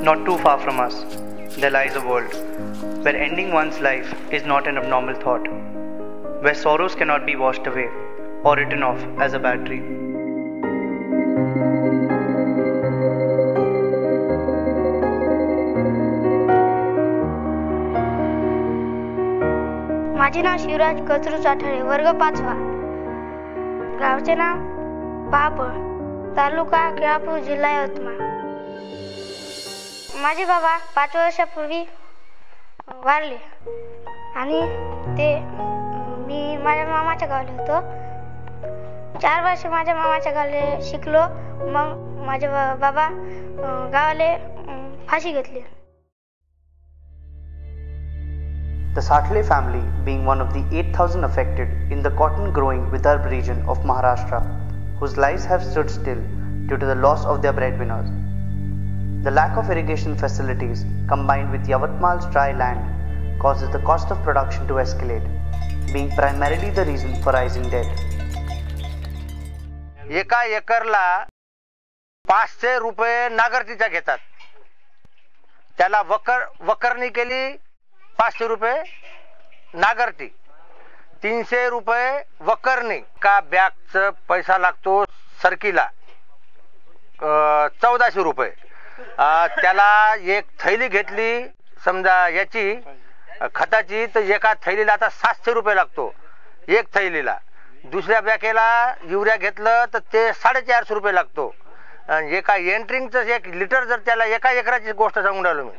Not too far from us, there lies a world where ending one's life is not an abnormal thought, where sorrows cannot be washed away or written off as a bad dream. माझे नाव शिवराज कचरू चाठळे, वर्ग 5वा. गावचे नाव पापळ, तालुका केळापूर, जिल्हा यवतमाळ. माझे बाबा 5 वर्षापूर्वी वारले आणि मी माझ्या मामाच्या गावाला होतो. 4 वर्ष माझ्या मामाच्या गावाला शिकलो. मग माझे बाबा गावाला फाशी घेतली. The Satle family being one of the 8,000 affected in the cotton growing Vidarbha region of Maharashtra, whose lives have stood still due to the loss of their breadwinners. The lack of irrigation facilities combined with Yavatmal's dry land causes the cost of production to escalate, being primarily the reason for rising debt. एका एकरला 500 रुपये नागरतीचा घेतात. त्याला वकरणी केली 500 रुपये नागरती, 300 रुपये वकरणी. का बॅगचा पैसा लागतो सरकीला 1400 रुपये. त्याला एक थैली घेतली समजा याची खताची, तर एका थैलीला आता 700 रुपये लागतो एक थैलीला. दुसऱ्या बॅगेला युरिया घेतलं तर ते 450 रुपये लागतो. एका एंट्रिंगचं 1 लिटर जर त्याला एका एकराची गोष्ट सांगून राहिलो मी,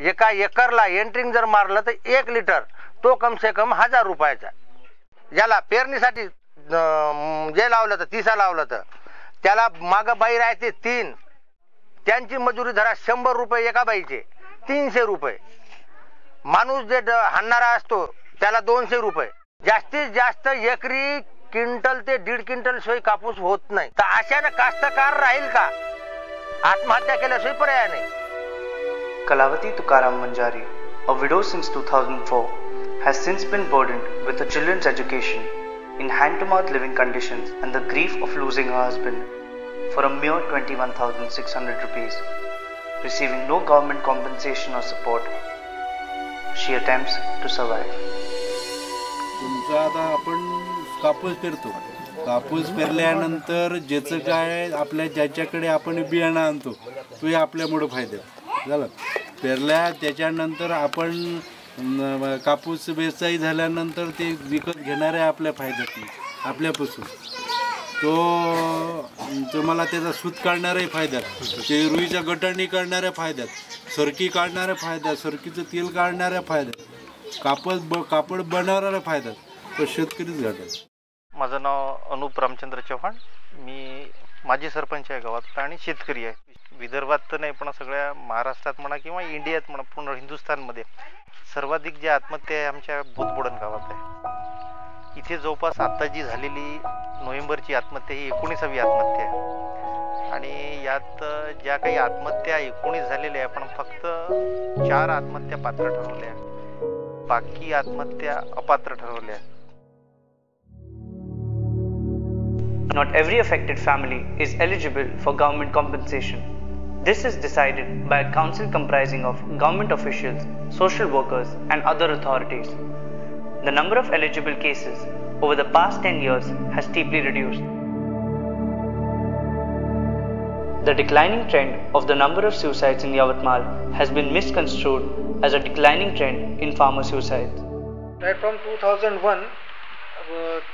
एका एकरला एंट्रिंग जर मारलं तर 1 लिटर तो कम से कम 1000 रुपयाचा. याला पेरणीसाठी जे लावलं तर 30 लावलं तर त्याला माग बाई राहते 3, त्यांची मजुरी धरा 100 रुपये एका बाईचे, 300 रुपये. माणूस जे हाणणारा असतो त्याला 200 रुपये. जास्तीत जास्त एकरी क्विंटल ते 1.5 क्विंटल शिवाय कापूस होत नाही. तर अशाने कास्तकार राहील का? आत्महत्या केल्याशिवाय पर्याय नाही. Kalavati Tukaram Manjari, a widow since 2004, has since been burdened with her children's education in hand-to-mouth living conditions and the grief of losing her husband for a mere 21,600 rupees. Receiving no government compensation or support, she attempts to survive. तुमचा आता आपण कापूस पेरतो. कापूस पेरल्यानंतर ज्याचं काय आपल्या ज्याच्याकडे आपण बियाणं आणतो तो आपल्यामुळे फायदा झालं. पेरल्या त्याच्यानंतर आपण कापूस बेचाई झाल्यानंतर ते विकत घेणारे आपल्या फायद्यात आपल्यापासून तो मला त्याचा सूत काढणारे फायद्यात, ते रुईच्या गटाणी काढणाऱ्या फायद्यात, सरकी काढणाऱ्या फायद्यात, सरकीचं तेल काढणाऱ्या फायद्यात, कापड बनवणाऱ्या फायद्यात, तो शेतकरीच घडत. माझं नाव अनुप रामचंद्र चव्हाण. मी माजी सरपंच आहे गावात आणि शेतकरी आहे. विदर्भात तर नाही पण सगळ्या महाराष्ट्रात म्हणा किंवा इंडियात म्हणा पूर्ण हिंदुस्थानमध्ये सर्वाधिक जे आत्महत्या आहे आमच्या भूतबोडण गावात आहे. इथे जवळपास आता जी झालेली नोव्हेंबरची आत्महत्या ही 19वी आत्महत्या आहे. आणि यात ज्या काही आत्महत्या 19 झालेल्या आहे पण फक्त 4 आत्महत्या पात्र ठरवल्या, बाकी आत्महत्या अपात्र ठरवल्या. Not every affected family is eligible for government compensation. This is decided by a council comprising of government officials, social workers, and other authorities. The number of eligible cases over the past 10 years has steeply reduced. The declining trend of the number of suicides in Yavatmal has been misconstrued as a declining trend in farmer suicides. Right from 2001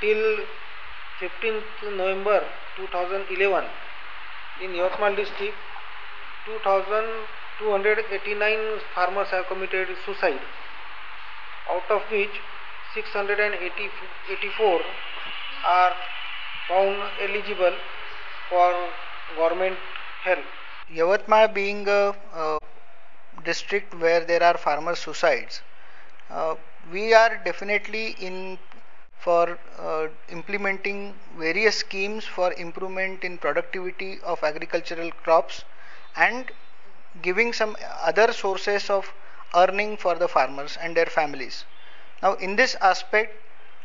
till 15th November 2011 in Yavatmal district 2,289 farmers have committed suicide, out of which 684 are found eligible for government help. Yavatmal being a district where there are farmer suicides, we are definitely in for implementing various schemes for improvement in productivity of agricultural crops and giving some other sources of earning for the farmers and their families. Now in this aspect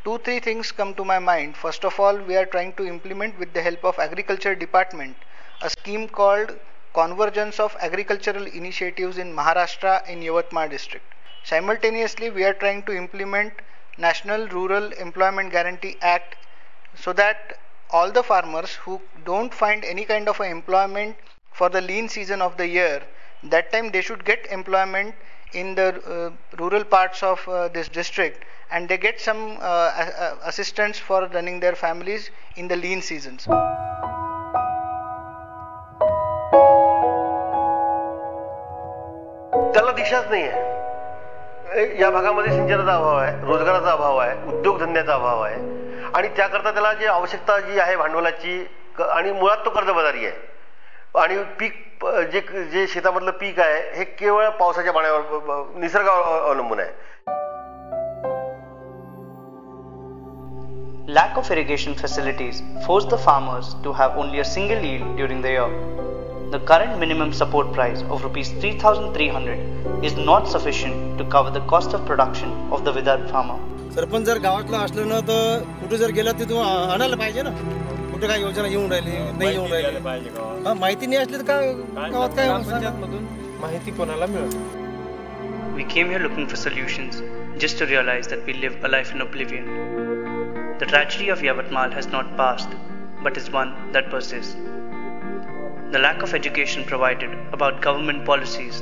2-3 things come to my mind. First of all, we are trying to implement with the help of agriculture department a scheme called convergence of agricultural initiatives in Maharashtra in Yavatmal district. Simultaneously, we are trying to implement National Rural Employment Guarantee Act so that all the farmers who don't find any kind of employment for the lean season of the year, that time they should get employment in the rural parts of this district, and they get some assistance for running their families in the lean seasons. त्याला दिशाच नाही आहे. या भागामध्ये सिंचनाचा अभाव आहे, रोजगाराचा अभाव आहे, उद्योगधंद्याचा अभाव आहे आणि त्याकरता त्याला जी आवश्यकता जी आहे भांडवलाची आणि मुळात तो कर्जबाजारी आहे आणि पीक जे शेतामधलं पीक आहे हे केवळ पावसाच्या पाण्यावर निसर्गावर अवलंबून आहे. Lack of irrigation facilities force the farmers to have only a single yield during the year. The current minimum support price of Rs 3,300 is not sufficient to cover the cost of production of the Vidarbha farmer. Sarpanch जर गावातला असलं ना तर कुठे जर गेला तिथून आणायला पाहिजे ना. कुठे काय योजना येऊन राहिली नाही येऊन राहिली, माहिती नाही असली तर काय गावात काय पंचायतमधून माहिती कोणाला मिळत. We came here looking for solutions, just to realize that we live a life in oblivion. The tragedy of Yavatmal has not passed, but is one that persists. The lack of education provided about government policies,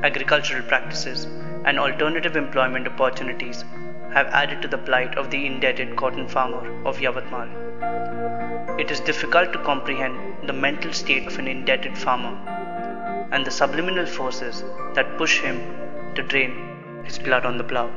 agricultural practices, and alternative employment opportunities have added to the plight of the indebted cotton farmer of Yavatmal. It is difficult to comprehend the mental state of an indebted farmer and the subliminal forces that push him to drain his blood on the plough.